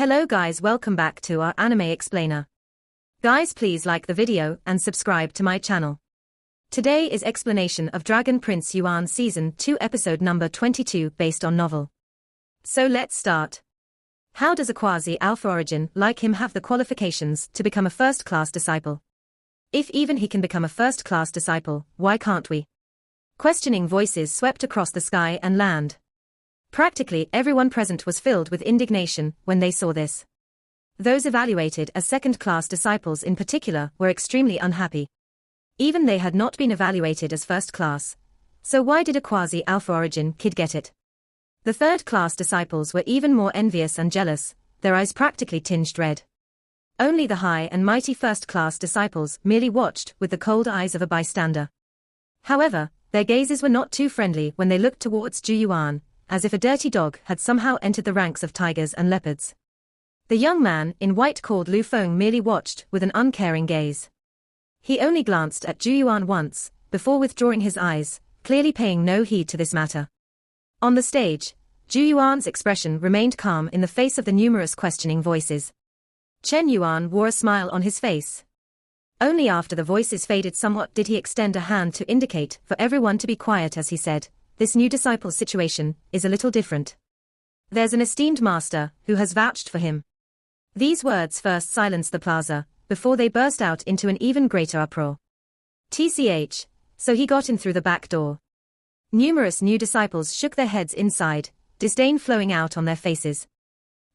Hello guys, welcome back to our anime explainer. Guys, please like the video and subscribe to my channel. Today is explanation of Dragon Prince Yuan Season 2 episode number 22 based on novel. So let's start. How does a quasi-alpha origin like him have the qualifications to become a first-class disciple? If even he can become a first-class disciple, why can't we? Questioning voices swept across the sky and land. Practically everyone present was filled with indignation when they saw this. Those evaluated as second-class disciples in particular were extremely unhappy. Even they had not been evaluated as first class. So why did a quasi-alpha origin kid get it? The third-class disciples were even more envious and jealous, their eyes practically tinged red. Only the high and mighty first-class disciples merely watched with the cold eyes of a bystander. However, their gazes were not too friendly when they looked towards Zhu Yuan, as if a dirty dog had somehow entered the ranks of tigers and leopards. The young man in white called Lu Feng merely watched with an uncaring gaze. He only glanced at Zhu Yuan once, before withdrawing his eyes, clearly paying no heed to this matter. On the stage, Zhu Yuan's expression remained calm in the face of the numerous questioning voices. Chen Yuan wore a smile on his face. Only after the voices faded somewhat did he extend a hand to indicate for everyone to be quiet as he said, "This new disciple's situation is a little different. There's an esteemed master who has vouched for him." These words first silenced the plaza, before they burst out into an even greater uproar. TCH, so he got in through the back door. Numerous new disciples shook their heads inside, disdain flowing out on their faces.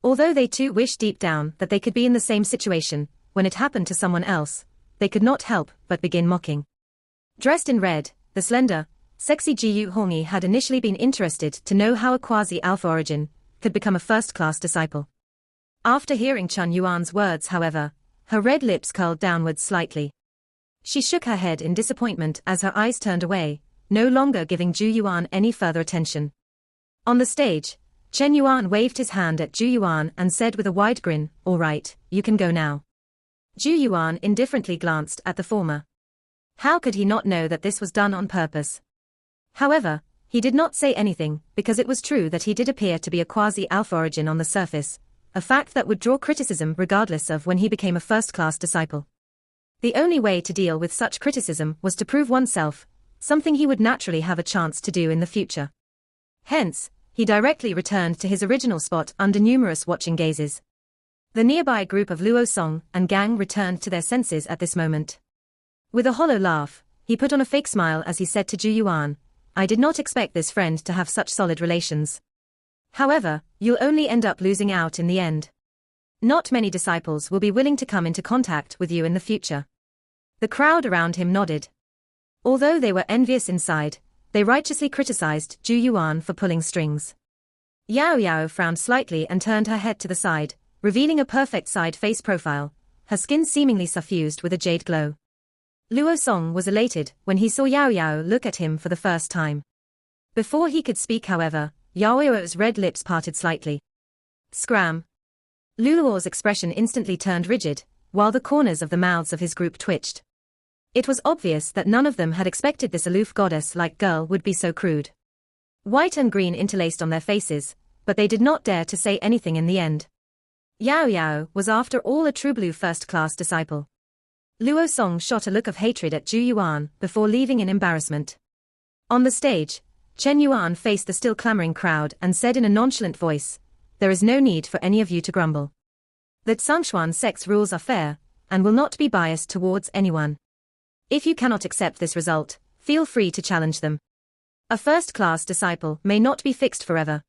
Although they too wished deep down that they could be in the same situation, when it happened to someone else, they could not help but begin mocking. Dressed in red, the slender, sexy Jiyu Hongi had initially been interested to know how a quasi-alpha origin could become a first-class disciple. After hearing Chen Yuan's words, however, her red lips curled downwards slightly. She shook her head in disappointment as her eyes turned away, no longer giving Zhu Yuan any further attention. On the stage, Chen Yuan waved his hand at Zhu Yuan and said with a wide grin, "All right, you can go now." Zhu Yuan indifferently glanced at the former. How could he not know that this was done on purpose? However, he did not say anything, because it was true that he did appear to be a quasi-alpha origin on the surface, a fact that would draw criticism regardless of when he became a first-class disciple. The only way to deal with such criticism was to prove oneself, something he would naturally have a chance to do in the future. Hence, he directly returned to his original spot under numerous watching gazes. The nearby group of Luo Song and gang returned to their senses at this moment. With a hollow laugh, he put on a fake smile as he said to Zhu Yuan, "I did not expect this friend to have such solid relations. However, you'll only end up losing out in the end. Not many disciples will be willing to come into contact with you in the future." The crowd around him nodded. Although they were envious inside, they righteously criticized Zhu Yuan for pulling strings. Yao Yao frowned slightly and turned her head to the side, revealing a perfect side face profile, her skin seemingly suffused with a jade glow. Luo Song was elated when he saw Yao Yao look at him for the first time. Before he could speak, however, Yao Yao's red lips parted slightly. Scram. Luo's expression instantly turned rigid, while the corners of the mouths of his group twitched. It was obvious that none of them had expected this aloof goddess-like girl would be so crude. White and green interlaced on their faces, but they did not dare to say anything in the end. Yao Yao was after all a true blue first-class disciple. Luo Song shot a look of hatred at Zhu Yuan before leaving in embarrassment. On the stage, Chen Yuan faced the still clamoring crowd and said in a nonchalant voice, "There is no need for any of you to grumble. The Tsangshuan sect's rules are fair, and will not be biased towards anyone. If you cannot accept this result, feel free to challenge them. A first-class disciple may not be fixed forever.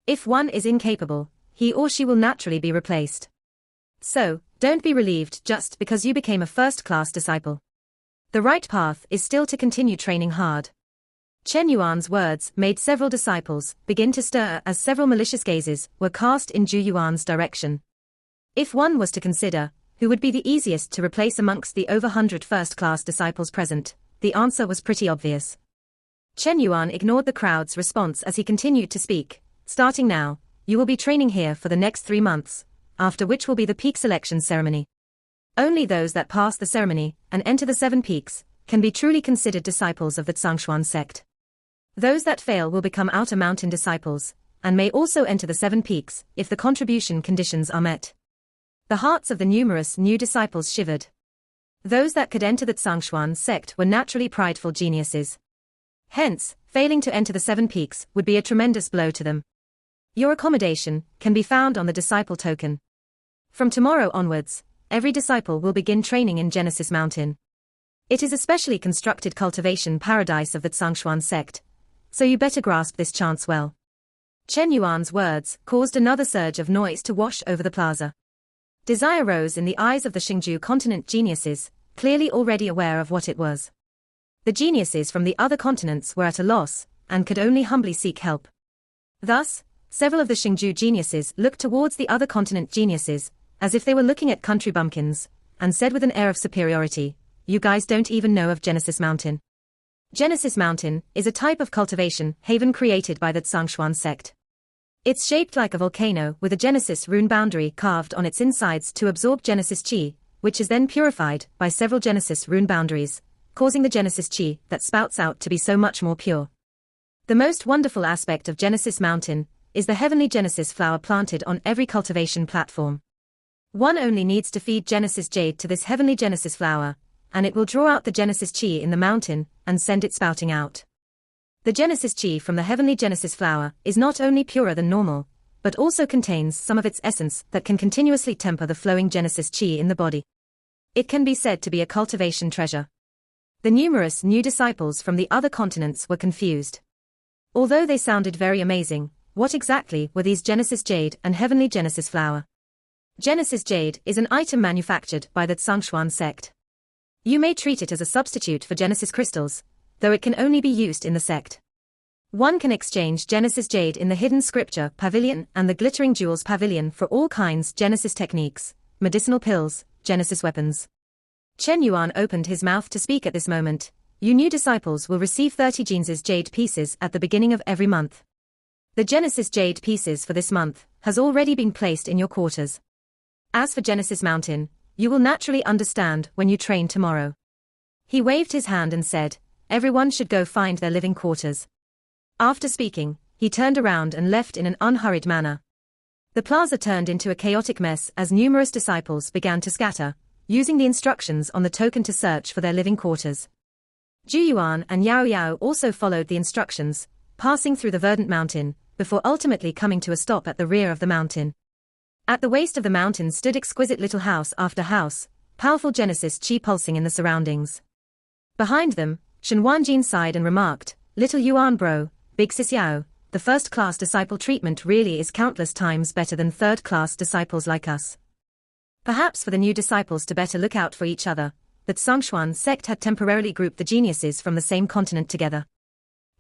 If one is incapable, he or she will naturally be replaced. So, don't be relieved just because you became a first-class disciple. The right path is still to continue training hard." Chen Yuan's words made several disciples begin to stir as several malicious gazes were cast in Zhu Yuan's direction. If one was to consider who would be the easiest to replace amongst the over 100 first-class disciples present, the answer was pretty obvious. Chen Yuan ignored the crowd's response as he continued to speak. "Starting now, you will be training here for the next 3 months, after which will be the peak selection ceremony. Only those that pass the ceremony and enter the 7 peaks can be truly considered disciples of the Tsangshuan sect. Those that fail will become outer mountain disciples, and may also enter the 7 peaks, if the contribution conditions are met. The hearts of the numerous new disciples shivered. Those that could enter the Tsangshuan sect were naturally prideful geniuses. Hence, failing to enter the 7 peaks would be a tremendous blow to them. Your accommodation can be found on the disciple token. From tomorrow onwards, every disciple will begin training in Genesis Mountain. It is a specially constructed cultivation paradise of the Tsangshuan sect, so you better grasp this chance well. Chen Yuan's words caused another surge of noise to wash over the plaza. Desire rose in the eyes of the Xingju continent geniuses, clearly already aware of what it was. The geniuses from the other continents were at a loss, and could only humbly seek help. Thus, several of the Xingju geniuses looked towards the other continent geniuses, as if they were looking at country bumpkins, and said with an air of superiority, "You guys don't even know of Genesis Mountain." Genesis Mountain is a type of cultivation haven created by the Tsangshuan sect. It's shaped like a volcano with a Genesis rune boundary carved on its insides to absorb Genesis Qi, which is then purified by several Genesis rune boundaries, causing the Genesis Qi that spouts out to be so much more pure. The most wonderful aspect of Genesis Mountain is the heavenly Genesis flower planted on every cultivation platform. One only needs to feed Genesis jade to this heavenly Genesis flower, and it will draw out the Genesis Qi in the mountain and send it spouting out. The Genesis Qi from the heavenly Genesis flower is not only purer than normal, but also contains some of its essence that can continuously temper the flowing Genesis Qi in the body. It can be said to be a cultivation treasure. The numerous new disciples from the other continents were confused. Although they sounded very amazing, what exactly were these Genesis jade and heavenly Genesis flower? Genesis jade is an item manufactured by the Tsangshuan sect. You may treat it as a substitute for Genesis crystals, though it can only be used in the sect. One can exchange Genesis jade in the hidden scripture pavilion and the glittering jewels pavilion for all kinds Genesis techniques, medicinal pills, Genesis weapons. Chen Yuan opened his mouth to speak at this moment. You new disciples will receive 30 Genesis jade pieces at the beginning of every month. The Genesis jade pieces for this month has already been placed in your quarters. As for Genesis Mountain, you will naturally understand when you train tomorrow. He waved his hand and said, everyone should go find their living quarters. After speaking, he turned around and left in an unhurried manner. The plaza turned into a chaotic mess as numerous disciples began to scatter, using the instructions on the token to search for their living quarters. Zhu Yuan and Yao Yao also followed the instructions, passing through the verdant mountain, before ultimately coming to a stop at the rear of the mountain. At the waist of the mountain stood exquisite little house after house, powerful Genesis Qi pulsing in the surroundings. Behind them, Shen Wanjin sighed and remarked, "Little Yuan bro, big sis Yao, the first-class disciple treatment really is countless times better than third-class disciples like us." Perhaps for the new disciples to better look out for each other, the Tsangshuan sect had temporarily grouped the geniuses from the same continent together.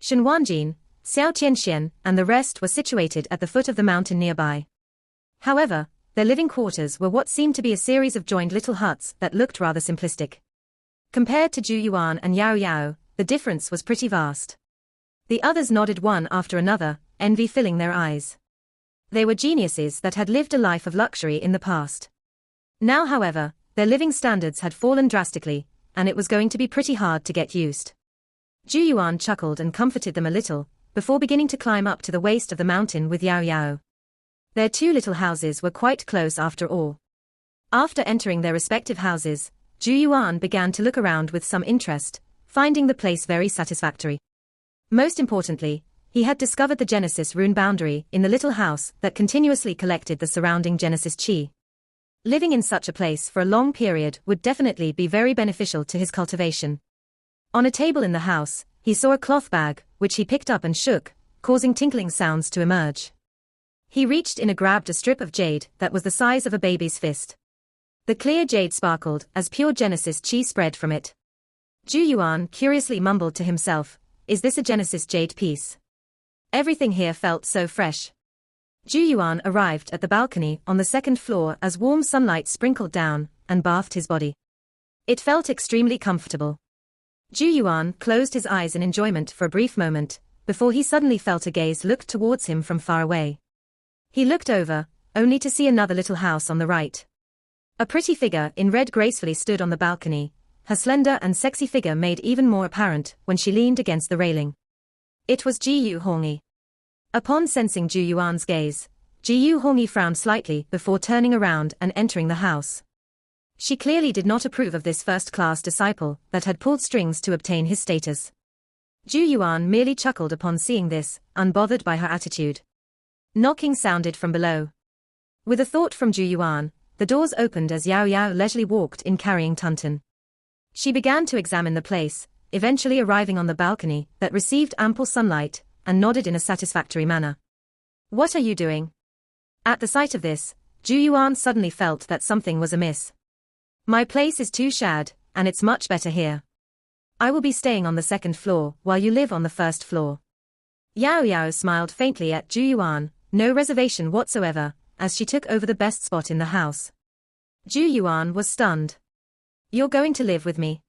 Shen Wanjin, Xiao Tianxian, and the rest were situated at the foot of the mountain nearby. However, their living quarters were what seemed to be a series of joined little huts that looked rather simplistic. Compared to Zhu Yuan and Yao Yao, the difference was pretty vast. The others nodded one after another, envy filling their eyes. They were geniuses that had lived a life of luxury in the past. Now, however, their living standards had fallen drastically, and it was going to be pretty hard to get used. Zhu Yuan chuckled and comforted them a little, before beginning to climb up to the waist of the mountain with Yao Yao. Their 2 little houses were quite close after all. After entering their respective houses, Zhu Yuan began to look around with some interest, finding the place very satisfactory. Most importantly, he had discovered the Genesis rune boundary in the little house that continuously collected the surrounding Genesis Qi. Living in such a place for a long period would definitely be very beneficial to his cultivation. On a table in the house, he saw a cloth bag, which he picked up and shook, causing tinkling sounds to emerge. He reached in and grabbed a strip of jade that was the size of a baby's fist. The clear jade sparkled as pure Genesis Qi spread from it. Zhu Yuan curiously mumbled to himself, "Is this a Genesis jade piece?" Everything here felt so fresh. Zhu Yuan arrived at the balcony on the 2nd floor as warm sunlight sprinkled down and bathed his body. It felt extremely comfortable. Zhu Yuan closed his eyes in enjoyment for a brief moment, before he suddenly felt a gaze look towards him from far away. He looked over, only to see another little house on the right. A pretty figure in red gracefully stood on the balcony, her slender and sexy figure made even more apparent when she leaned against the railing. It was Ji Yu Hongi. Upon sensing Zhu Yuan's gaze, Jiyu Hongyi frowned slightly before turning around and entering the house. She clearly did not approve of this first-class disciple that had pulled strings to obtain his status. Zhu Yuan merely chuckled upon seeing this, unbothered by her attitude. Knocking sounded from below. With a thought from Zhu Yuan, the doors opened as Yao Yao leisurely walked in carrying Tunton. She began to examine the place, eventually arriving on the balcony that received ample sunlight, and nodded in a satisfactory manner. "What are you doing?" At the sight of this, Zhu Yuan suddenly felt that something was amiss. "My place is too shared, and it's much better here. I will be staying on the second floor while you live on the first floor." Yao Yao smiled faintly at Zhu Yuan, no reservation whatsoever, as she took over the best spot in the house. Zhu Yuan was stunned. "You're going to live with me?"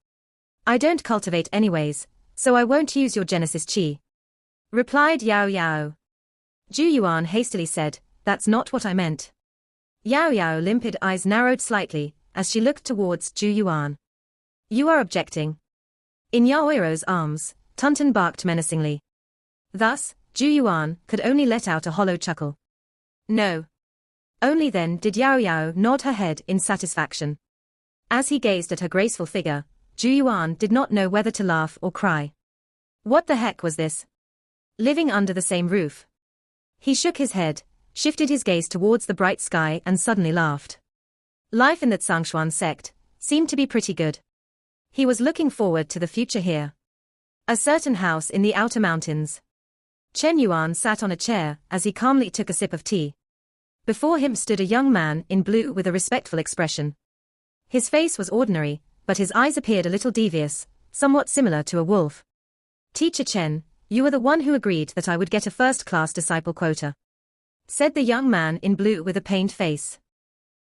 "I don't cultivate anyways, so I won't use your Genesis Qi," replied Yao Yao. Zhu Yuan hastily said, "That's not what I meant." Yao Yao's limpid eyes narrowed slightly as she looked towards Zhu Yuan. "You are objecting?" In Yao Yao's arms, Tunton barked menacingly. Thus, Zhu Yuan could only let out a hollow chuckle. "No." Only then did Yao Yao nod her head in satisfaction. As he gazed at her graceful figure, Zhu Yuan did not know whether to laugh or cry. What the heck was this? Living under the same roof? He shook his head, shifted his gaze towards the bright sky and suddenly laughed. Life in the Zhangshuan sect seemed to be pretty good. He was looking forward to the future here. A certain house in the outer mountains. Chen Yuan sat on a chair as he calmly took a sip of tea. Before him stood a young man in blue with a respectful expression. His face was ordinary, but his eyes appeared a little devious, somewhat similar to a wolf. "Teacher Chen, you are the one who agreed that I would get a first-class disciple quota," said the young man in blue with a pained face.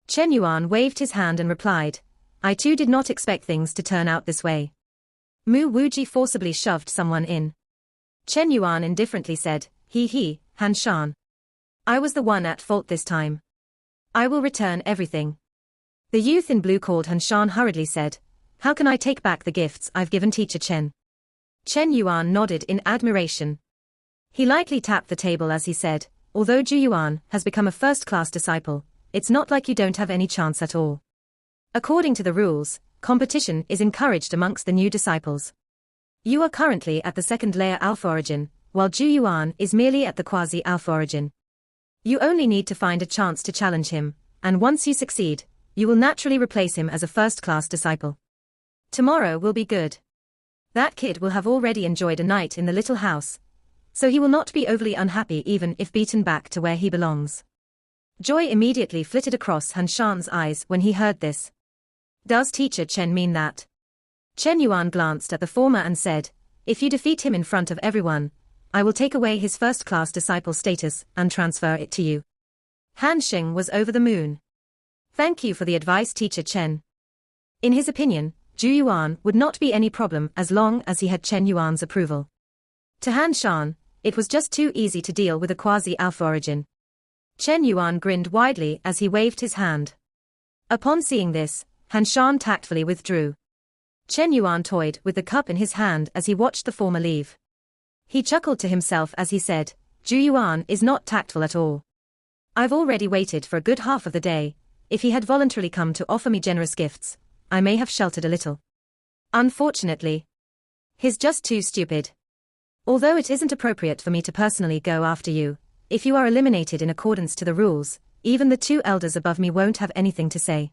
Chen Yuan waved his hand and replied, "I too did not expect things to turn out this way." Mu Wuji forcibly shoved someone in. Chen Yuan indifferently said, "He, Han Shan. I was the one at fault this time. I will return everything." The youth in blue called Han Shan hurriedly said, "How can I take back the gifts I've given Teacher Chen?" Chen Yuan nodded in admiration. He lightly tapped the table as he said, "Although Zhu Yuan has become a first-class disciple, it's not like you don't have any chance at all. According to the rules, competition is encouraged amongst the new disciples. You are currently at the second layer Alpha Origin, while Zhu Yuan is merely at the Quasi-Alpha Origin. You only need to find a chance to challenge him, and once you succeed, you will naturally replace him as a first-class disciple. Tomorrow will be good. That kid will have already enjoyed a night in the little house, so he will not be overly unhappy even if beaten back to where he belongs." Joy immediately flitted across Han Shan's eyes when he heard this. Does Teacher Chen mean that? Chen Yuan glanced at the former and said, "If you defeat him in front of everyone, I will take away his first-class disciple status and transfer it to you." Han Xing was over the moon. "Thank you for the advice, Teacher Chen." In his opinion, Zhu Yuan would not be any problem as long as he had Chen Yuan's approval. To Han Shan, it was just too easy to deal with a quasi-alpha origin. Chen Yuan grinned widely as he waved his hand. Upon seeing this, Han Shan tactfully withdrew. Chen Yuan toyed with the cup in his hand as he watched the former leave. He chuckled to himself as he said, "Zhu Yuan is not tactful at all. I've already waited for a good half of the day. If he had voluntarily come to offer me generous gifts, I may have sheltered a little. Unfortunately, he's just too stupid. Although it isn't appropriate for me to personally go after you, if you are eliminated in accordance to the rules, even the two elders above me won't have anything to say."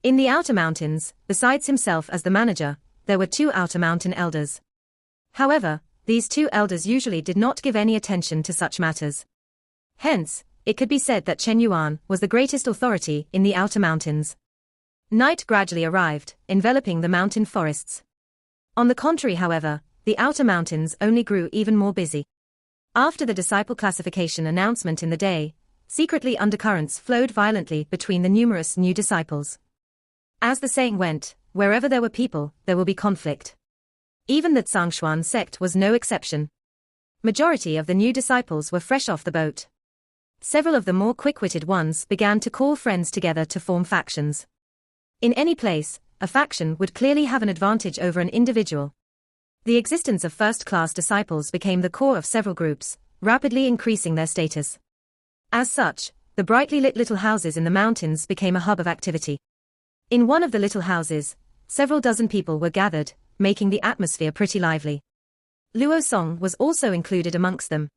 In the outer mountains, besides himself as the manager, there were two outer mountain elders. However, these two elders usually did not give any attention to such matters. Hence, it could be said that Chen Yuan was the greatest authority in the outer mountains. Night gradually arrived, enveloping the mountain forests. On the contrary, however, the outer mountains only grew even more busy. After the disciple classification announcement in the day, secretly undercurrents flowed violently between the numerous new disciples. As the saying went, wherever there were people, there will be conflict. Even the Zhangshuan sect was no exception. Majority of the new disciples were fresh off the boat. Several of the more quick-witted ones began to call friends together to form factions. In any place, a faction would clearly have an advantage over an individual. The existence of first-class disciples became the core of several groups, rapidly increasing their status. As such, the brightly lit little houses in the mountains became a hub of activity. In one of the little houses, several dozen people were gathered, making the atmosphere pretty lively. Luo Song was also included amongst them.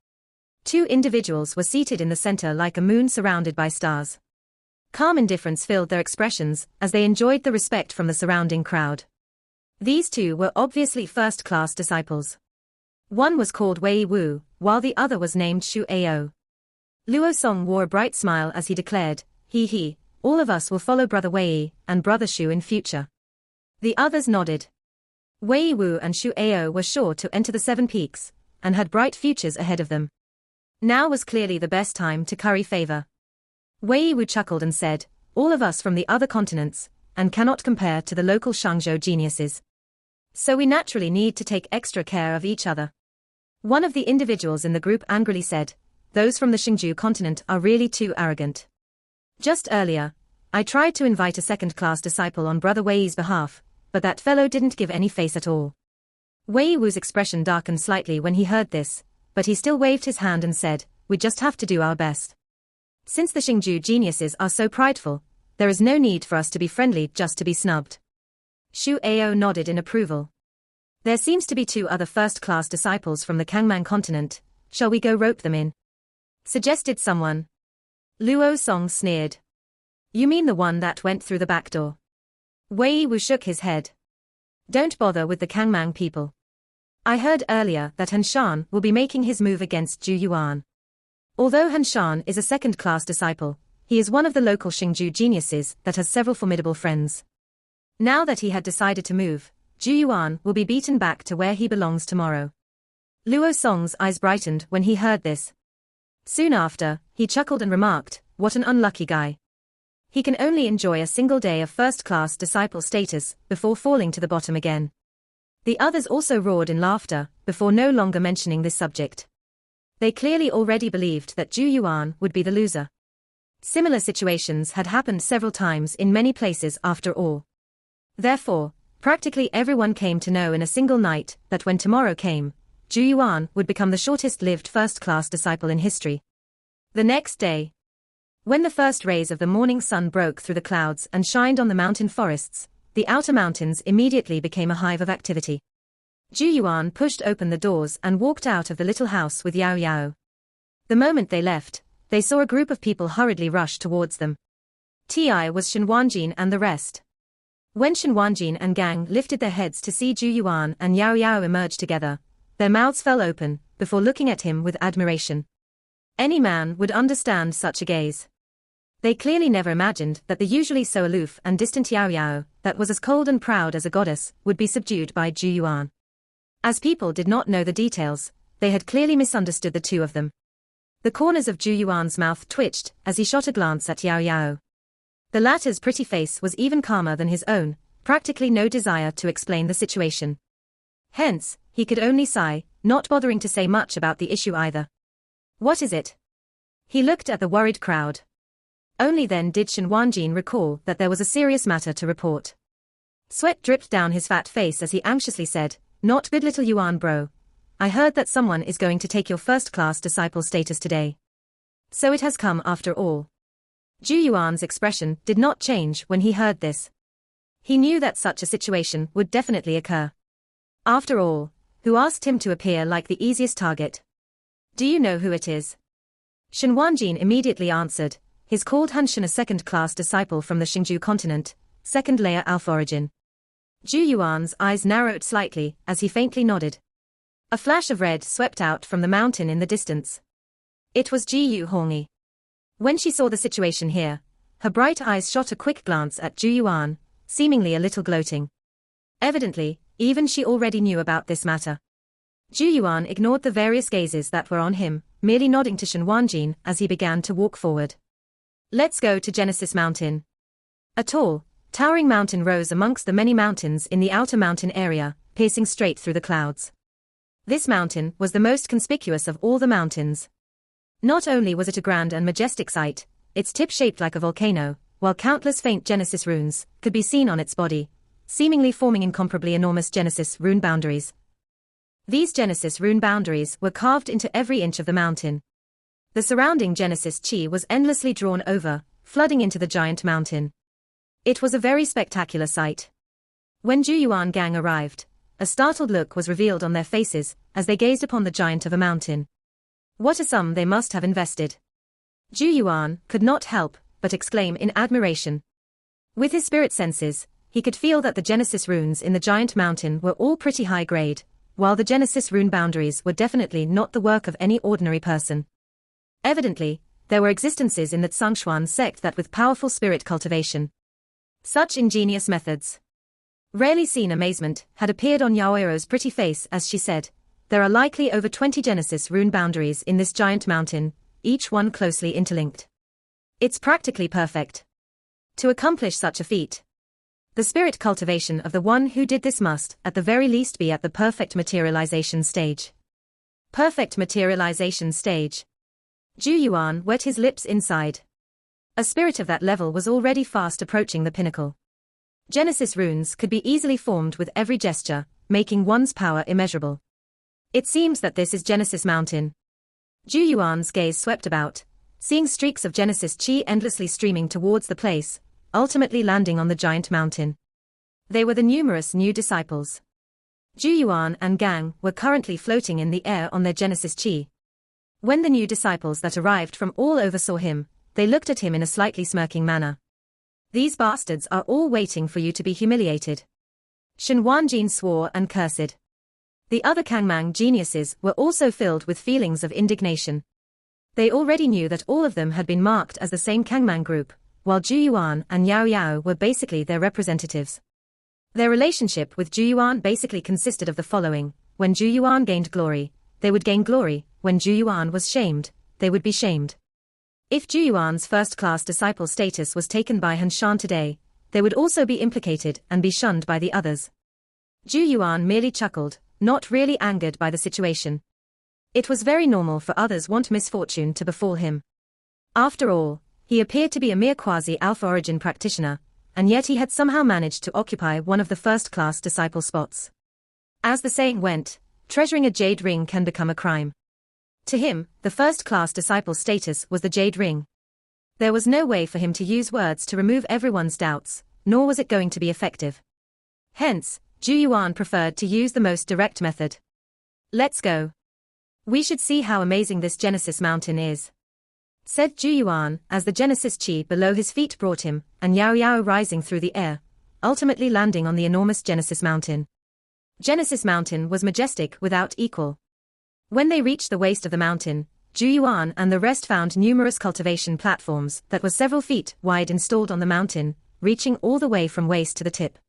Two individuals were seated in the center like a moon surrounded by stars. Calm indifference filled their expressions as they enjoyed the respect from the surrounding crowd. These two were obviously first-class disciples. One was called Wei Wu, while the other was named Shu Ao. Luo Song wore a bright smile as he declared, "He, all of us will follow Brother Wei and Brother Shu in future." The others nodded. Wei Wu and Shu Ao were sure to enter the Seven Peaks, and had bright futures ahead of them. Now was clearly the best time to curry favor. Wei Wu chuckled and said, "All of us from the other continents, and cannot compare to the local Shangzhou geniuses. So we naturally need to take extra care of each other." One of the individuals in the group angrily said, "Those from the Shangzhou continent are really too arrogant. Just earlier, I tried to invite a second-class disciple on Brother Wei's behalf, but that fellow didn't give any face at all." Wei Wu's expression darkened slightly when he heard this, but he still waved his hand and said, "We just have to do our best. Since the Shangzhou geniuses are so prideful, there is no need for us to be friendly just to be snubbed." Shu Ao nodded in approval. "There seems to be two other first-class disciples from the Kangmang continent. Shall we go rope them in?" suggested someone. Luo Song sneered. "You mean the one that went through the back door?" Wei Wu shook his head. "Don't bother with the Kangmang people. I heard earlier that Han Shan will be making his move against Zhu Yuan. Although Han Shan is a second-class disciple, he is one of the local Shangzhou geniuses that has several formidable friends. Now that he had decided to move, Zhu Yuan will be beaten back to where he belongs tomorrow." Luo Song's eyes brightened when he heard this. Soon after, he chuckled and remarked, "What an unlucky guy. He can only enjoy a single day of first-class disciple status before falling to the bottom again." The others also roared in laughter, before no longer mentioning this subject. They clearly already believed that Zhu Yuan would be the loser. Similar situations had happened several times in many places after all. Therefore, practically everyone came to know in a single night that when tomorrow came, Zhu Yuan would become the shortest-lived first-class disciple in history. The next day, when the first rays of the morning sun broke through the clouds and shined on the mountain forests, the outer mountains immediately became a hive of activity. Zhu Yuan pushed open the doors and walked out of the little house with Yao Yao. The moment they left, they saw a group of people hurriedly rush towards them. Ti was Shen Wanjin and the rest. When Shen Wanjin and Gang lifted their heads to see Zhu Yuan and Yao Yao emerge together, their mouths fell open, before looking at him with admiration. Any man would understand such a gaze. They clearly never imagined that the usually so aloof and distant Yao Yao, that was as cold and proud as a goddess, would be subdued by Zhu Yuan. As people did not know the details, they had clearly misunderstood the two of them. The corners of Zhu Yuan's mouth twitched as he shot a glance at Yao Yao. The latter's pretty face was even calmer than his own, practically no desire to explain the situation. Hence, he could only sigh, not bothering to say much about the issue either. "What is it?" He looked at the worried crowd. Only then did Shen Wanjin recall that there was a serious matter to report. Sweat dripped down his fat face as he anxiously said, "Not good little Yuan bro. I heard that someone is going to take your first-class disciple status today. So it has come after all." Zhu Yuan's expression did not change when he heard this. He knew that such a situation would definitely occur. After all, who asked him to appear like the easiest target? "Do you know who it is?" Shen Wanjin immediately answered, "He's called Han Shan, a second-class disciple from the Shangzhou continent, second-layer alpha origin." Zhu Yuan's eyes narrowed slightly as he faintly nodded. A flash of red swept out from the mountain in the distance. It was Ji Yu Hongi. When she saw the situation here, her bright eyes shot a quick glance at Zhu Yuan, seemingly a little gloating. Evidently, even she already knew about this matter. Zhu Yuan ignored the various gazes that were on him, merely nodding to Shen Wanjin as he began to walk forward. "Let's go to Genesis Mountain." A tall, towering mountain rose amongst the many mountains in the outer mountain area, piercing straight through the clouds. This mountain was the most conspicuous of all the mountains. Not only was it a grand and majestic sight, its tip shaped like a volcano, while countless faint Genesis runes could be seen on its body, seemingly forming incomparably enormous Genesis rune boundaries. These Genesis rune boundaries were carved into every inch of the mountain. The surrounding Genesis chi was endlessly drawn over, flooding into the giant mountain. It was a very spectacular sight. When Zhu Yuan gang arrived, a startled look was revealed on their faces as they gazed upon the giant of a mountain. What a sum they must have invested. Zhu Yuan could not help but exclaim in admiration. With his spirit senses, he could feel that the Genesis runes in the giant mountain were all pretty high grade, while the Genesis rune boundaries were definitely not the work of any ordinary person. Evidently, there were existences in the Tsangshuan sect that with powerful spirit cultivation. Such ingenious methods. Rarely seen amazement had appeared on Yaoiro's pretty face as she said, "There are likely over 20 Genesis rune boundaries in this giant mountain, each one closely interlinked. It's practically perfect. To accomplish such a feat, the spirit cultivation of the one who did this must, at the very least, be at the perfect materialization stage." Perfect materialization stage. Zhu Yuan wet his lips inside. A spirit of that level was already fast approaching the pinnacle. Genesis runes could be easily formed with every gesture, making one's power immeasurable. It seems that this is Genesis Mountain. Zhu Yuan's gaze swept about, seeing streaks of Genesis chi endlessly streaming towards the place, ultimately landing on the giant mountain. They were the numerous new disciples. Zhu Yuan and gang were currently floating in the air on their Genesis chi. When the new disciples that arrived from all over saw him, they looked at him in a slightly smirking manner. "These bastards are all waiting for you to be humiliated." Shen Wanjin swore and cursed. The other Kangmang geniuses were also filled with feelings of indignation. They already knew that all of them had been marked as the same Kangmang group, while Zhu Yuan and Yao Yao were basically their representatives. Their relationship with Zhu Yuan basically consisted of the following: when Zhu Yuan gained glory, they would gain glory; when Zhu Yuan was shamed, they would be shamed. If Zhu Yuan's first-class disciple status was taken by Han Shan today, they would also be implicated and be shunned by the others. Zhu Yuan merely chuckled, not really angered by the situation. It was very normal for others want misfortune to befall him. After all, he appeared to be a mere quasi-alpha origin practitioner, and yet he had somehow managed to occupy one of the first-class disciple spots. As the saying went, treasuring a jade ring can become a crime. To him, the first-class disciple status was the jade ring. There was no way for him to use words to remove everyone's doubts, nor was it going to be effective. Hence, Zhu Yuan preferred to use the most direct method. "Let's go. We should see how amazing this Genesis mountain is," said Zhu Yuan as the Genesis chi below his feet brought him, and Yao Yao rising through the air, ultimately landing on the enormous Genesis mountain. Genesis mountain was majestic without equal. When they reached the waist of the mountain, Zhu Yuan and the rest found numerous cultivation platforms that were several feet wide installed on the mountain, reaching all the way from waist to the tip.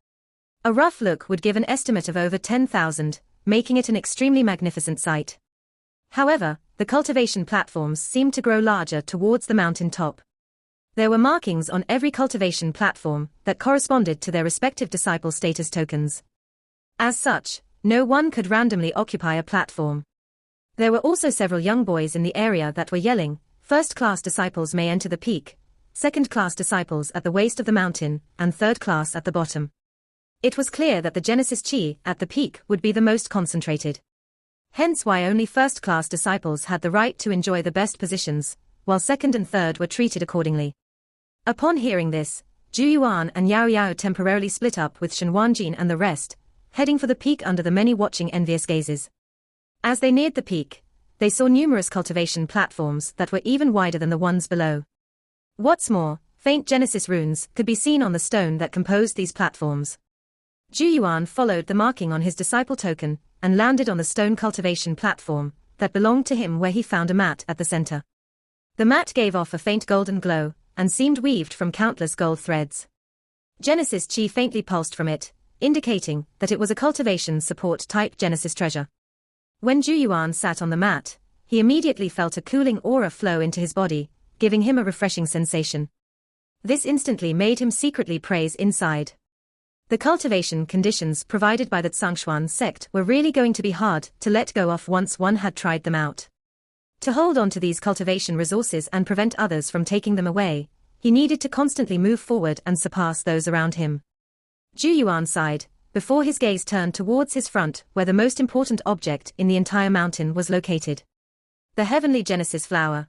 A rough look would give an estimate of over 10,000, making it an extremely magnificent sight. However, the cultivation platforms seemed to grow larger towards the mountain top. There were markings on every cultivation platform that corresponded to their respective disciple status tokens. As such, no one could randomly occupy a platform. There were also several young boys in the area that were yelling, "First-class disciples may enter the peak, second-class disciples at the waist of the mountain, and third-class at the bottom." It was clear that the Genesis chi at the peak would be the most concentrated. Hence why only first-class disciples had the right to enjoy the best positions, while second and third were treated accordingly. Upon hearing this, Zhu Yuan and Yao Yao temporarily split up with Shen Wanjin and the rest, heading for the peak under the many watching envious gazes. As they neared the peak, they saw numerous cultivation platforms that were even wider than the ones below. What's more, faint Genesis runes could be seen on the stone that composed these platforms. Zhu Yuan followed the marking on his disciple token, and landed on the stone cultivation platform that belonged to him, where he found a mat at the center. The mat gave off a faint golden glow, and seemed weaved from countless gold threads. Genesis chi faintly pulsed from it, indicating that it was a cultivation support-type Genesis treasure. When Zhu Yuan sat on the mat, he immediately felt a cooling aura flow into his body, giving him a refreshing sensation. This instantly made him secretly praise inside. The cultivation conditions provided by the Tsangshuan sect were really going to be hard to let go of once one had tried them out. To hold on to these cultivation resources and prevent others from taking them away, he needed to constantly move forward and surpass those around him. Zhu Yuan sighed, before his gaze turned towards his front where the most important object in the entire mountain was located. The heavenly Genesis flower.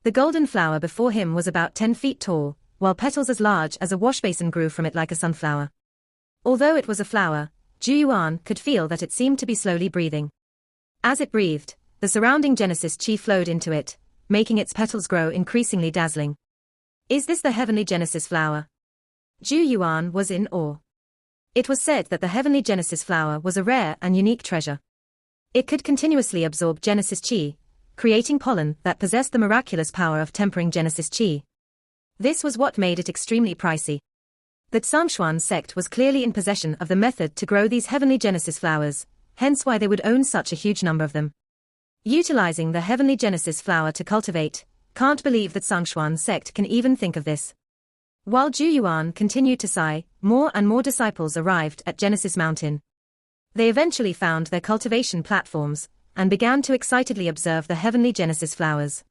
The golden flower before him was about 10 feet tall, while petals as large as a washbasin grew from it like a sunflower. Although it was a flower, Zhu Yuan could feel that it seemed to be slowly breathing. As it breathed, the surrounding Genesis chi flowed into it, making its petals grow increasingly dazzling. Is this the heavenly Genesis flower? Zhu Yuan was in awe. It was said that the heavenly Genesis flower was a rare and unique treasure. It could continuously absorb Genesis chi, creating pollen that possessed the miraculous power of tempering Genesis chi. This was what made it extremely pricey. The Zhangshuan sect was clearly in possession of the method to grow these heavenly Genesis flowers, hence why they would own such a huge number of them. Utilizing the heavenly Genesis flower to cultivate, can't believe that Zhangshuan sect can even think of this. While Zhu Yuan continued to sigh, more and more disciples arrived at Genesis Mountain. They eventually found their cultivation platforms, and began to excitedly observe the heavenly Genesis flowers.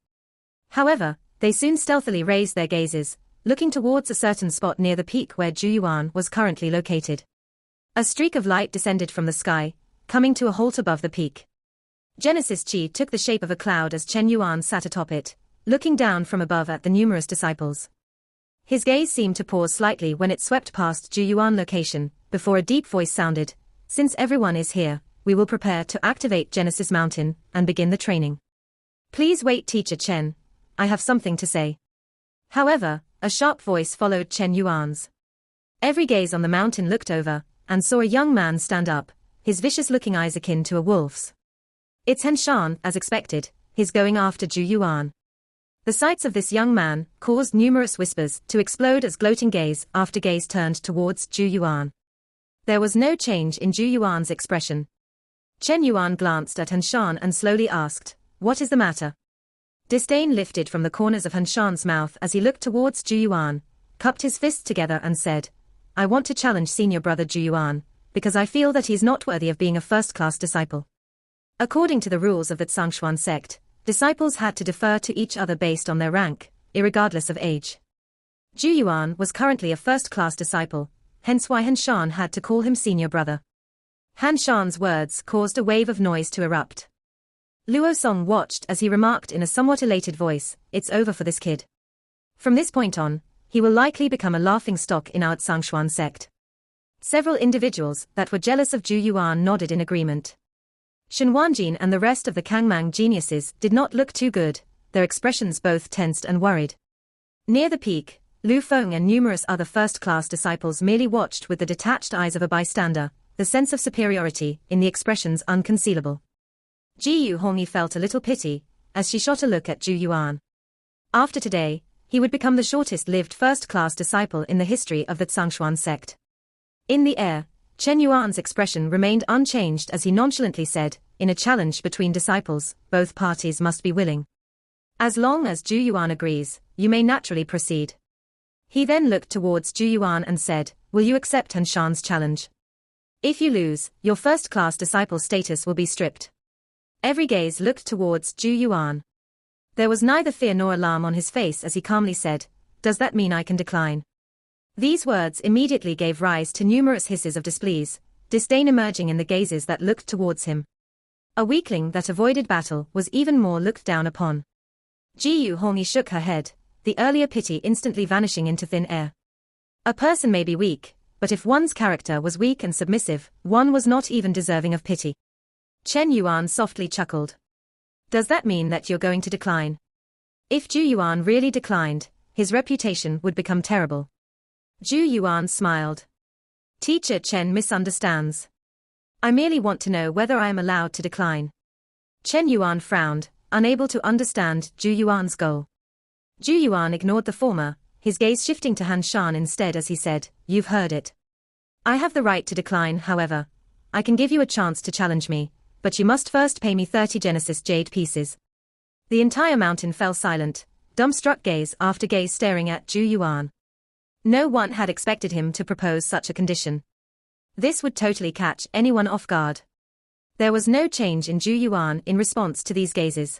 However, they soon stealthily raised their gazes, looking towards a certain spot near the peak where Zhu Yuan was currently located. A streak of light descended from the sky, coming to a halt above the peak. Genesis chi took the shape of a cloud as Chen Yuan sat atop it, looking down from above at the numerous disciples. His gaze seemed to pause slightly when it swept past Zhu Yuan location, before a deep voice sounded, "Since everyone is here, we will prepare to activate Genesis Mountain and begin the training. Please wait, Teacher Chen, I have something to say." However, a sharp voice followed Chen Yuan's. Every gaze on the mountain looked over, and saw a young man stand up, his vicious-looking eyes akin to a wolf's. It's Hanshan, as expected, he's going after Zhu Yuan. The sights of this young man caused numerous whispers to explode as gloating gaze after gaze turned towards Zhu Yuan. There was no change in Zhu Yuan's expression. Chen Yuan glanced at Hanshan and slowly asked, "What is the matter?" Disdain lifted from the corners of Hanshan's mouth as he looked towards Zhu Yuan, cupped his fists together and said, "I want to challenge senior brother Zhu Yuan, because I feel that he is not worthy of being a first-class disciple." According to the rules of the Zhangshuan sect, disciples had to defer to each other based on their rank, irregardless of age. Zhu Yuan was currently a first-class disciple, hence why Hanshan had to call him senior brother. Hanshan's words caused a wave of noise to erupt. Luo Song watched as he remarked in a somewhat elated voice, "It's over for this kid. From this point on, he will likely become a laughingstock in our Zhangshuan sect." Several individuals that were jealous of Zhu Yuan nodded in agreement. Shen Wanjin and the rest of the Kangmang geniuses did not look too good, their expressions both tensed and worried. Near the peak, Lu Feng and numerous other first-class disciples merely watched with the detached eyes of a bystander, the sense of superiority in the expressions unconcealable. Jiyu Hongi felt a little pity, as she shot a look at Zhu Yuan. After today, he would become the shortest-lived first-class disciple in the history of the Zhangshuan sect. In the air, Chen Yuan's expression remained unchanged as he nonchalantly said, "In a challenge between disciples, both parties must be willing. As long as Zhu Yuan agrees, you may naturally proceed." He then looked towards Zhu Yuan and said, "Will you accept Hanshan's challenge? If you lose, your first-class disciple status will be stripped." Every gaze looked towards Zhu Yuan. There was neither fear nor alarm on his face as he calmly said, "Does that mean I can decline?" These words immediately gave rise to numerous hisses of displease, disdain emerging in the gazes that looked towards him. A weakling that avoided battle was even more looked down upon. Jiyu Hongi shook her head, the earlier pity instantly vanishing into thin air. A person may be weak, but if one's character was weak and submissive, one was not even deserving of pity. Chen Yuan softly chuckled. "Does that mean that you're going to decline?" If Zhu Yuan really declined, his reputation would become terrible. Zhu Yuan smiled. "Teacher Chen misunderstands. I merely want to know whether I am allowed to decline." Chen Yuan frowned, unable to understand Zhu Yuan's goal. Zhu Yuan ignored the former, his gaze shifting to Hanshan instead as he said, "You've heard it. I have the right to decline, however. I can give you a chance to challenge me, but you must first pay me 30 Genesis jade pieces." The entire mountain fell silent, dumbstruck gaze after gaze staring at Zhu Yuan. No one had expected him to propose such a condition. This would totally catch anyone off guard. There was no change in Zhu Yuan in response to these gazes.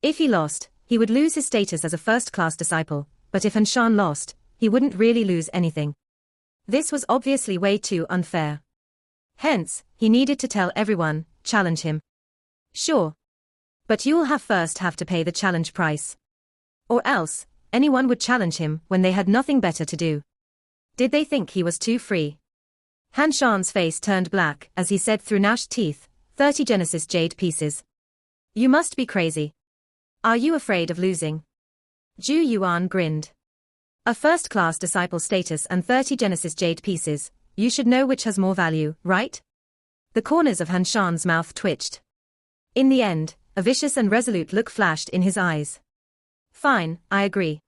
If he lost, he would lose his status as a first-class disciple, but if Hanshan lost, he wouldn't really lose anything. This was obviously way too unfair. Hence, he needed to tell everyone, challenge him. Sure. But you'll first have to pay the challenge price. Or else, anyone would challenge him when they had nothing better to do. Did they think he was too free? Han Shan's face turned black as he said through gnashed teeth, 30 Genesis jade pieces. You must be crazy. Are you afraid of losing? Zhu Yuan grinned. A first-class disciple status and 30 Genesis jade pieces, you should know which has more value, right? The corners of Han Shan's mouth twitched. In the end, a vicious and resolute look flashed in his eyes. Fine, I agree.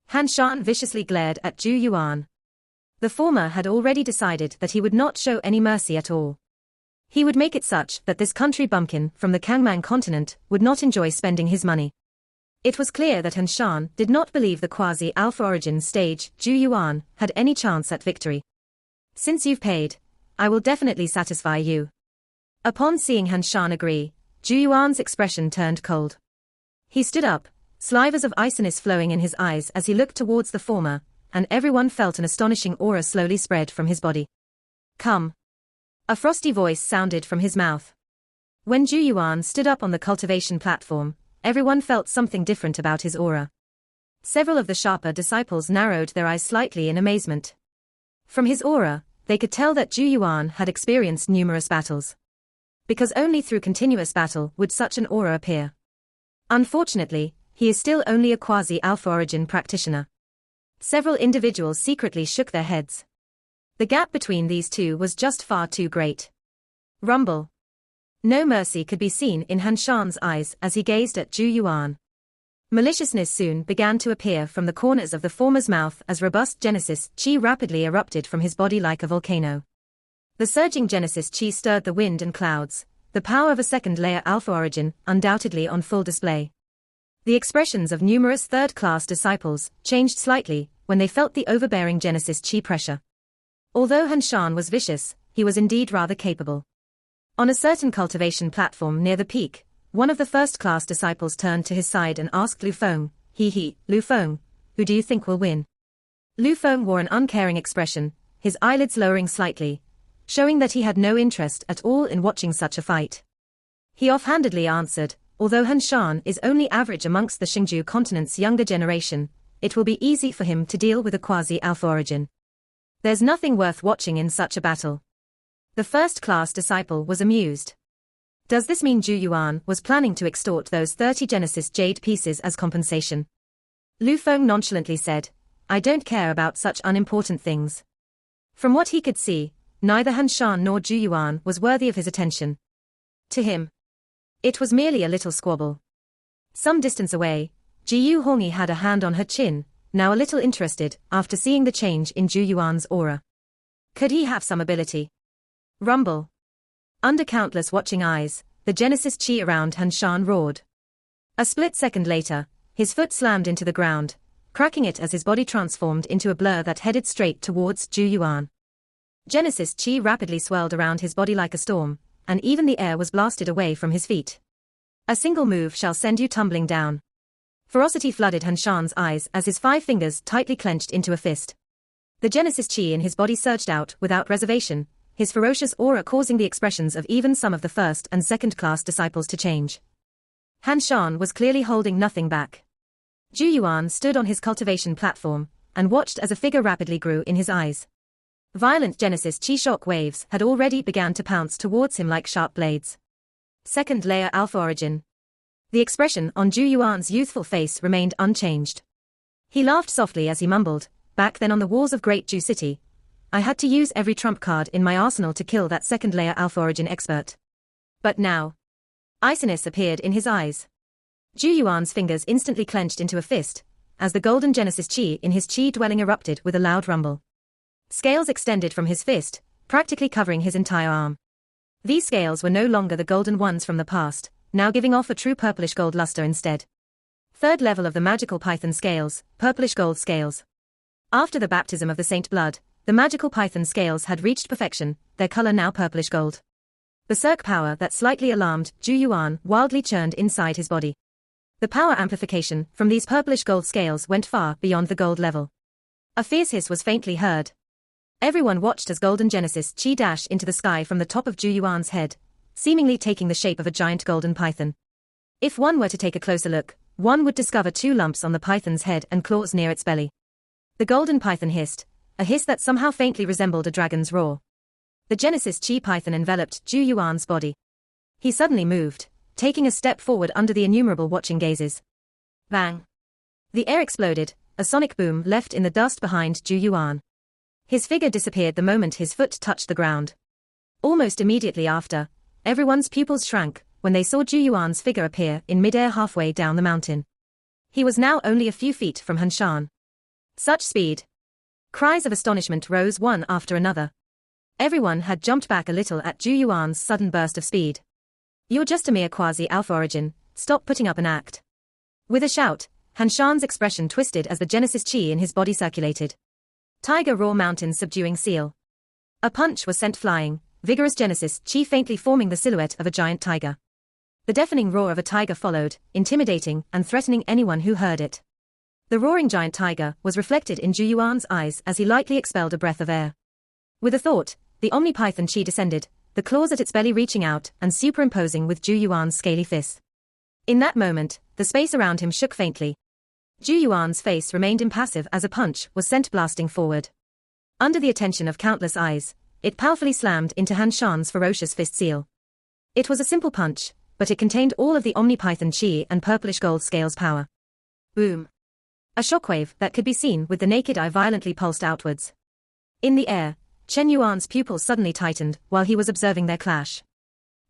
Han Shan viciously glared at Zhu Yuan. The former had already decided that he would not show any mercy at all. He would make it such that this country bumpkin from the Kangmang continent would not enjoy spending his money. It was clear that Han Shan did not believe the quasi-alpha origin stage Zhu Yuan had any chance at victory. Since you've paid, I will definitely satisfy you. Upon seeing Han Shan agree, Zhu Yuan's expression turned cold. He stood up, slivers of iciness flowing in his eyes as he looked towards the former, and everyone felt an astonishing aura slowly spread from his body. Come. A frosty voice sounded from his mouth. When Zhu Yuan stood up on the cultivation platform, everyone felt something different about his aura. Several of the sharper disciples narrowed their eyes slightly in amazement. From his aura, they could tell that Zhu Yuan had experienced numerous battles. Because only through continuous battle would such an aura appear. Unfortunately, he is still only a quasi-alpha origin practitioner. Several individuals secretly shook their heads. The gap between these two was just far too great. Rumble. No mercy could be seen in Han Shan's eyes as he gazed at Zhu Yuan. Maliciousness soon began to appear from the corners of the former's mouth as robust Genesis Chi rapidly erupted from his body like a volcano. The surging Genesis Chi stirred the wind and clouds, the power of a second-layer alpha origin undoubtedly on full display. The expressions of numerous third-class disciples changed slightly when they felt the overbearing Genesis Chi pressure. Although Han Shan was vicious, he was indeed rather capable. On a certain cultivation platform near the peak, one of the first-class disciples turned to his side and asked Lu Feng, Lu Feng, who do you think will win? Lu Feng wore an uncaring expression, his eyelids lowering slightly, showing that he had no interest at all in watching such a fight. He offhandedly answered, although Han Shan is only average amongst the Xingju continent's younger generation, it will be easy for him to deal with a quasi-alpha origin. There's nothing worth watching in such a battle. The first-class disciple was amused. Does this mean Zhu Yuan was planning to extort those 30 Genesis jade pieces as compensation? Lu Feng nonchalantly said, I don't care about such unimportant things. From what he could see, neither Han Shan nor Zhu Yuan was worthy of his attention. To him, it was merely a little squabble. Some distance away, Jiyu Hongi had a hand on her chin, now a little interested after seeing the change in Zhu Yuan's aura. Could he have some ability? Rumble. Under countless watching eyes, the Genesis Chi around Han Shan roared. A split second later, his foot slammed into the ground, cracking it as his body transformed into a blur that headed straight towards Zhu Yuan. Genesis Chi rapidly swirled around his body like a storm, and even the air was blasted away from his feet. A single move shall send you tumbling down. Ferocity flooded Han Shan's eyes as his 5 fingers tightly clenched into a fist. The Genesis Chi in his body surged out without reservation, his ferocious aura causing the expressions of even some of the first and second-class disciples to change. Han Shan was clearly holding nothing back. Zhu Yuan stood on his cultivation platform, and watched as a figure rapidly grew in his eyes. Violent Genesis Chi shock waves had already begun to pounce towards him like sharp blades. Second-layer alpha origin. The expression on Zhu Yuan's youthful face remained unchanged. He laughed softly as he mumbled, back then on the walls of Great Zhu City, I had to use every trump card in my arsenal to kill that second-layer alpha origin expert. But now, iciness appeared in his eyes. Zhu Yuan's fingers instantly clenched into a fist, as the golden Genesis Chi in his Chi dwelling erupted with a loud rumble. Scales extended from his fist, practically covering his entire arm. These scales were no longer the golden ones from the past, now giving off a true purplish gold luster instead. Third level of the magical python scales, purplish gold scales. After the baptism of the saint blood, the magical python scales had reached perfection, their color now purplish gold. Berserk power that slightly alarmed Zhu Yuan wildly churned inside his body. The power amplification from these purplish gold scales went far beyond the gold level. A fierce hiss was faintly heard. Everyone watched as Golden Genesis Chi dash into the sky from the top of Zhu Yuan's head, seemingly taking the shape of a giant golden python. If one were to take a closer look, one would discover 2 lumps on the python's head and claws near its belly. The golden python hissed, a hiss that somehow faintly resembled a dragon's roar. The Genesis Chi python enveloped Zhu Yuan's body. He suddenly moved, taking a step forward under the innumerable watching gazes. Bang! The air exploded, a sonic boom left in the dust behind Zhu Yuan. His figure disappeared the moment his foot touched the ground. Almost immediately after, everyone's pupils shrank when they saw Zhu Yuan's figure appear in midair halfway down the mountain. He was now only a few feet from Hanshan. Such speed! Cries of astonishment rose one after another. Everyone had jumped back a little at Zhu Yuan's sudden burst of speed. "You're just a mere quasi-alpha origin, stop putting up an act." With a shout, Hanshan's expression twisted as the Genesis Chi in his body circulated. Tiger roar mountain subduing seal. A punch was sent flying, vigorous Genesis Chi faintly forming the silhouette of a giant tiger. The deafening roar of a tiger followed, intimidating and threatening anyone who heard it. The roaring giant tiger was reflected in Zhu Yuan's eyes as he lightly expelled a breath of air. With a thought, the Omni-Python Chi descended, the claws at its belly reaching out and superimposing with Zhu Yuan's scaly fists. In that moment, the space around him shook faintly. Zhu Yuan's face remained impassive as a punch was sent blasting forward. Under the attention of countless eyes, it powerfully slammed into Hanshan's ferocious fist seal. It was a simple punch, but it contained all of the Omni-Python Chi and purplish gold scales power. Boom! A shockwave that could be seen with the naked eye violently pulsed outwards. In the air, Chen Yuan's pupils suddenly tightened while he was observing their clash.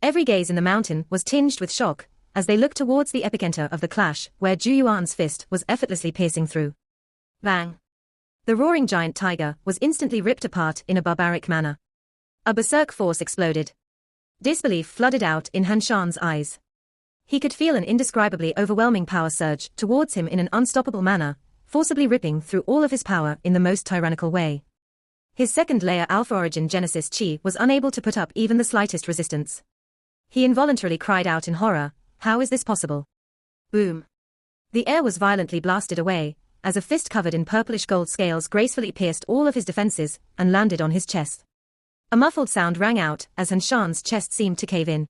Every gaze in the mountain was tinged with shock as they looked towards the epicenter of the clash where Zhu Yuan's fist was effortlessly piercing through. Bang! The roaring giant tiger was instantly ripped apart in a barbaric manner. A berserk force exploded. Disbelief flooded out in Hanshan's eyes. He could feel an indescribably overwhelming power surge towards him in an unstoppable manner, forcibly ripping through all of his power in the most tyrannical way. His second-layer Alpha Origin Genesis Chi was unable to put up even the slightest resistance. He involuntarily cried out in horror, "How is this possible?" Boom! The air was violently blasted away, as a fist covered in purplish gold scales gracefully pierced all of his defenses and landed on his chest. A muffled sound rang out as Hanshan's chest seemed to cave in.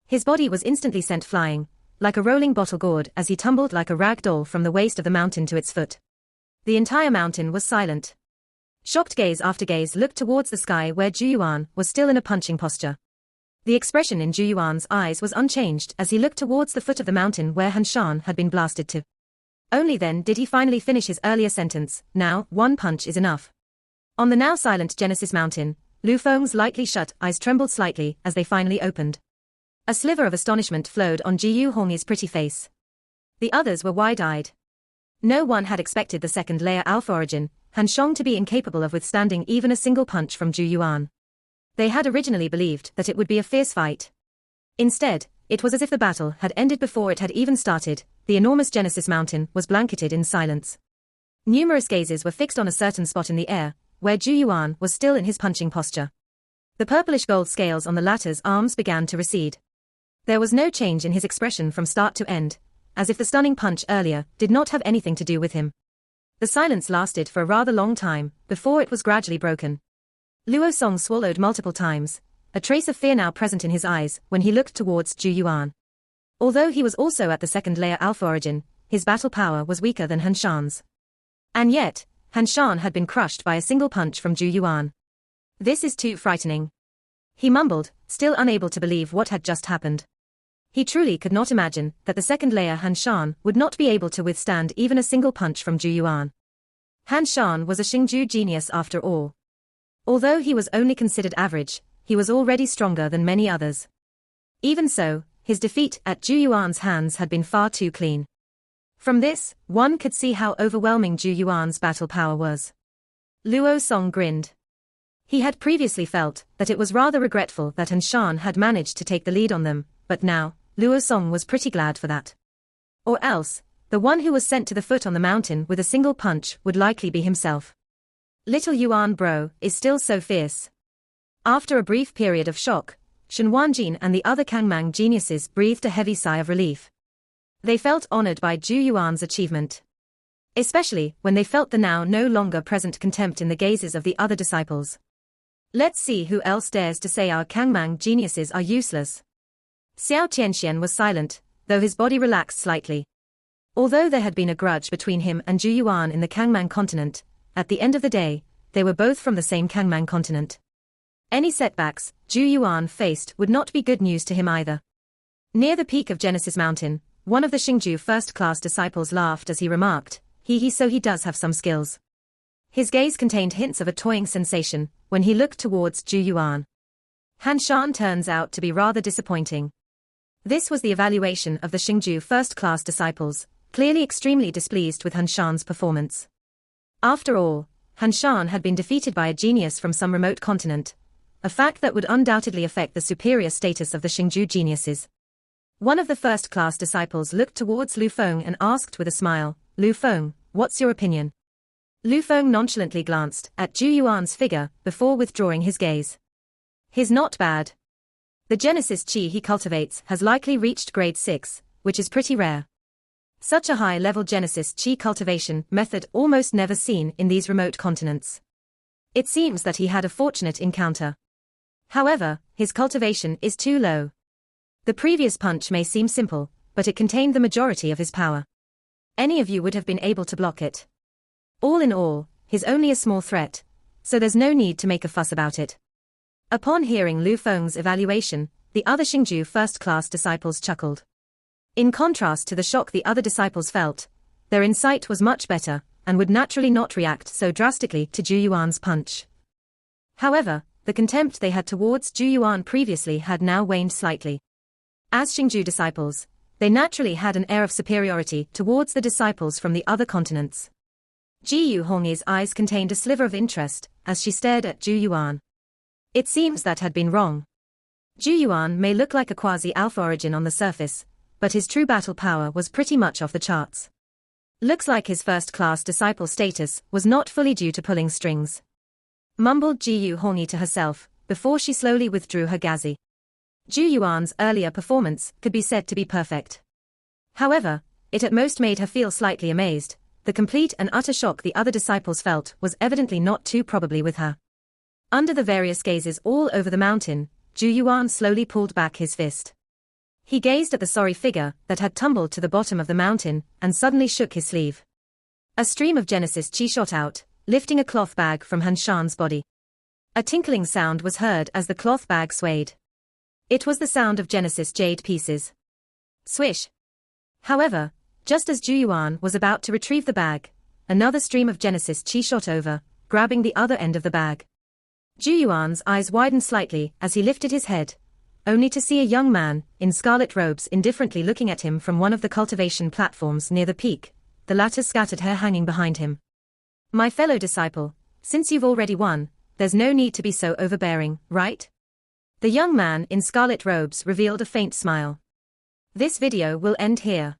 His body was instantly sent flying, like a rolling bottle gourd as he tumbled like a rag doll from the waist of the mountain to its foot. The entire mountain was silent. Shocked gaze after gaze looked towards the sky where Zhu Yuan was still in a punching posture. The expression in Zhu Yuan's eyes was unchanged as he looked towards the foot of the mountain where Hanshan had been blasted to. Only then did he finally finish his earlier sentence, "Now, one punch is enough." On the now silent Genesis Mountain, Lu Feng's lightly shut eyes trembled slightly as they finally opened. A sliver of astonishment flowed on Jiyu Hongyi's pretty face. The others were wide-eyed. No one had expected the second-layer Alpha Origin, Hanshan, to be incapable of withstanding even a single punch from Zhu Yuan. They had originally believed that it would be a fierce fight. Instead, it was as if the battle had ended before it had even started. The enormous Genesis Mountain was blanketed in silence. Numerous gazes were fixed on a certain spot in the air, where Zhu Yuan was still in his punching posture. The purplish gold scales on the latter's arms began to recede. There was no change in his expression from start to end, as if the stunning punch earlier did not have anything to do with him. The silence lasted for a rather long time, before it was gradually broken. Luo Song swallowed multiple times, a trace of fear now present in his eyes when he looked towards Zhu Yuan. Although he was also at the second-layer Alpha Origin, his battle power was weaker than Hanshan's. And yet, Hanshan had been crushed by a single punch from Zhu Yuan. "This is too frightening," he mumbled, still unable to believe what had just happened. He truly could not imagine that the second-layer Hanshan would not be able to withstand even a single punch from Zhu Yuan. Hanshan was a Xingju genius after all. Although he was only considered average, he was already stronger than many others. Even so, his defeat at Zhu Yuan's hands had been far too clean. From this, one could see how overwhelming Zhu Yuan's battle power was. Luo Song grinned. He had previously felt that it was rather regretful that Hanshan had managed to take the lead on them, but now, Luo Song was pretty glad for that. Or else, the one who was sent to the foot on the mountain with a single punch would likely be himself. Little Yuan bro is still so fierce. After a brief period of shock, Shen Wanjin and the other Kangmang geniuses breathed a heavy sigh of relief. They felt honored by Zhu Yuan's achievement. especially when they felt the now no longer present contempt in the gazes of the other disciples. Let's see who else dares to say our Kangmang geniuses are useless. Xiao Tianxian was silent, though his body relaxed slightly. Although there had been a grudge between him and Zhu Yuan in the Kangmang continent, at the end of the day, they were both from the same Kangmang continent. Any setbacks Zhu Yuan faced would not be good news to him either. Near the peak of Genesis Mountain, one of the Xingju first-class disciples laughed as he remarked, so he does have some skills. His gaze contained hints of a toying sensation when he looked towards Zhu Yuan. Han Shan turns out to be rather disappointing. This was the evaluation of the Xingju first-class disciples, clearly extremely displeased with Han Shan's performance. After all, Han Shan had been defeated by a genius from some remote continent, a fact that would undoubtedly affect the superior status of the Xingju geniuses. One of the first-class disciples looked towards Lu Feng and asked with a smile, "Lu Feng, what's your opinion?" Lu Feng nonchalantly glanced at Zhu Yuan's figure before withdrawing his gaze. "He's not bad. The Genesis Qi he cultivates has likely reached grade 6, which is pretty rare. Such a high-level Genesis Qi cultivation method almost never seen in these remote continents. It seems that he had a fortunate encounter. However, his cultivation is too low. The previous punch may seem simple, but it contained the majority of his power. Any of you would have been able to block it. All in all, he's only a small threat, so there's no need to make a fuss about it." Upon hearing Lu Feng's evaluation, the other Xingju first-class disciples chuckled. In contrast to the shock the other disciples felt, their insight was much better, and would naturally not react so drastically to Zhu Yuan's punch. However, the contempt they had towards Zhu Yuan previously had now waned slightly. As Xingju disciples, they naturally had an air of superiority towards the disciples from the other continents. Jiyu Hongyi's eyes contained a sliver of interest as she stared at Zhu Yuan. It seems that had been wrong. Zhu Yuan may look like a quasi-alpha origin on the surface, but his true battle power was pretty much off the charts. Looks like his first-class disciple status was not fully due to pulling strings, mumbled Jiyu Hongyi to herself, before she slowly withdrew her gaze. Zhu Yuan's earlier performance could be said to be perfect. However, it at most made her feel slightly amazed. The complete and utter shock the other disciples felt was evidently not too probably with her. Under the various gazes all over the mountain, Zhu Yuan slowly pulled back his fist. He gazed at the sorry figure that had tumbled to the bottom of the mountain and suddenly shook his sleeve. A stream of Genesis Qi shot out, lifting a cloth bag from Han Shan's body. A tinkling sound was heard as the cloth bag swayed. It was the sound of Genesis jade pieces. Swish. However, just as Zhu Yuan was about to retrieve the bag, another stream of Genesis Qi shot over, grabbing the other end of the bag. Zhu Yuan's eyes widened slightly as he lifted his head, only to see a young man in scarlet robes indifferently looking at him from one of the cultivation platforms near the peak, the latter's scattered hair hanging behind him. "My fellow disciple, since you've already won, there's no need to be so overbearing, right?" The young man in scarlet robes revealed a faint smile. This video will end here.